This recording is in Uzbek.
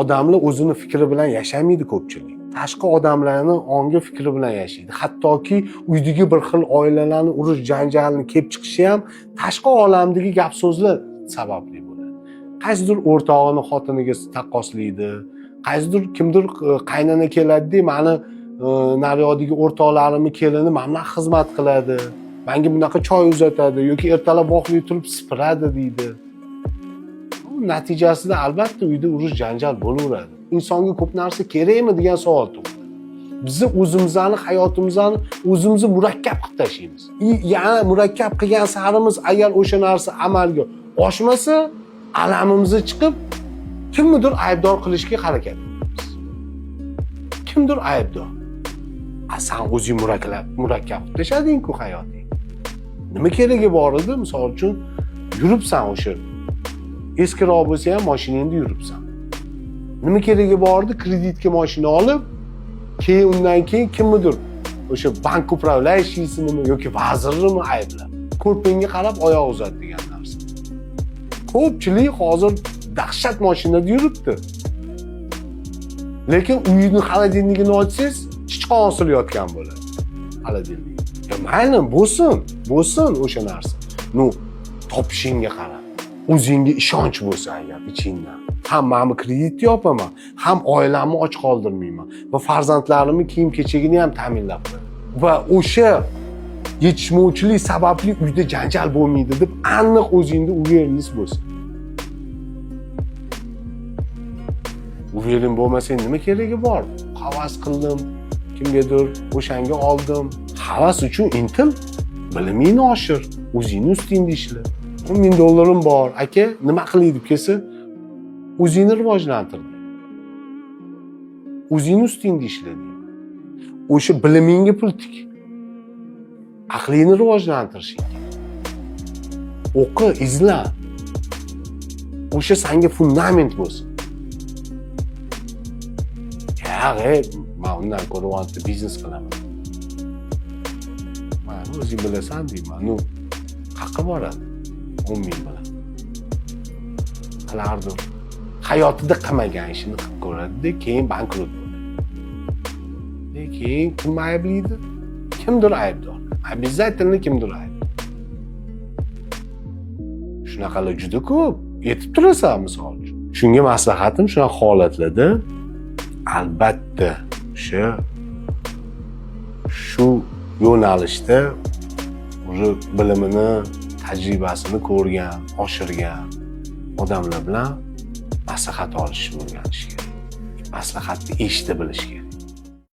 Odamlar o'zini fikri bilan yashamaydi ko'pchilik. Tashqi odamlarni ongi fikri bilan yashaydi. Hattoki uydagi bir xil oilalarni urush janjalini kelib chiqishi ham tashqi olamdagi gap so'zlar sababli bo'ladi. Qaysidir o'rtog'ini xotiniga taqqoslaydi, qaysidir kimdir qaynona keladi-da, mani naryoqdagi o'rtoqlarimni kelini mana xizmat qiladi, menga bunaqa choy uzatadi yoki ertalab voqli turib sipiradi deydi. Natijasida albatta uyda urush janjal bo'laveradi. Insonga ko'p narsa kerakmi degan savol tug'iladi. Biz o'zimizni, hayotimizni o'zimiz murakkab qilib tashlaymiz. Yana murakkab qilgan sarimiz agar o'sha narsa amalga oshmasa, alamimizni chiqib kimnidir aybdor qilishga harakat qilamiz. Kimdir aybdor. Sen o'zing murakkab qilib tashlading-ku hayoting. Nima keragi bor edi? Misol uchun yuribsan o'sha eskiroq bo'lsa ham mashinangda yuribsan. Nima keragi bor edi? Kreditga mashina olib, keyin undan keyin kimnidir o'sha bank upravляющийsini yoki vazirni ayblab, ko'rpangga qarab oyoq uzat degan narsa. Ko'pchilik hozir dahshat mashinada yuribdi. Lekin uyning xolodilnigini ochsangiz, chichqon osilayotgan bo'ladi. Xolodilnik. Ya mayli, bo'lsin o'sha narsa. Topishingga qarab. O'zingga ishonch bo'lsa agar ichingdan. Ham men kredit yopaman, ham oilamni och qoldirmayman va farzandlarimni kiyim-kechagini ham ta'minlab qo'yaman. Va o'sha yetishmovchilik sababli uyda janjal bo'lmaydi deb aniq o'zingda uveriniz bo'lsin. Uverin bo'lmasang nima keragi bor? Havas qildim, kimgadir o'shanga oldim. Havas uchun intil, bilimingni oshir, o'zingni ustingda ishla. $1000 bor, aka, nima qilay deb kelsa, o'zingni rivojlantir. O'zingni ustingda ishla. O'sha bilimingga pul tik. Aqlingni rivojlantirishing. O'qi, izla. O'sha senga fundament bo'lsin. Men undan ko'ra biznes qilaman. Men o'zing bilasan deyman. Haqqi boradi. 10,000 bilan. Qilardim. Hayotida qilmagan ishini qilib ko'radi, keyin bankrot bo'ladi. Lekin kim ayblaydi? Kimdir aybdor. Обязательно kimdir aybdor. Shunaqalar juda ko'p. Yetib turasan misol uchun. Shunga maslahatim shunaqa holatlarda albatta shu yo'nalishda o'zi bilimini, tajribasini ko'rgan, oshirgan odamlar bilan maslahat olishni o'rganish kerak. Maslahatni eshita bilish kerak.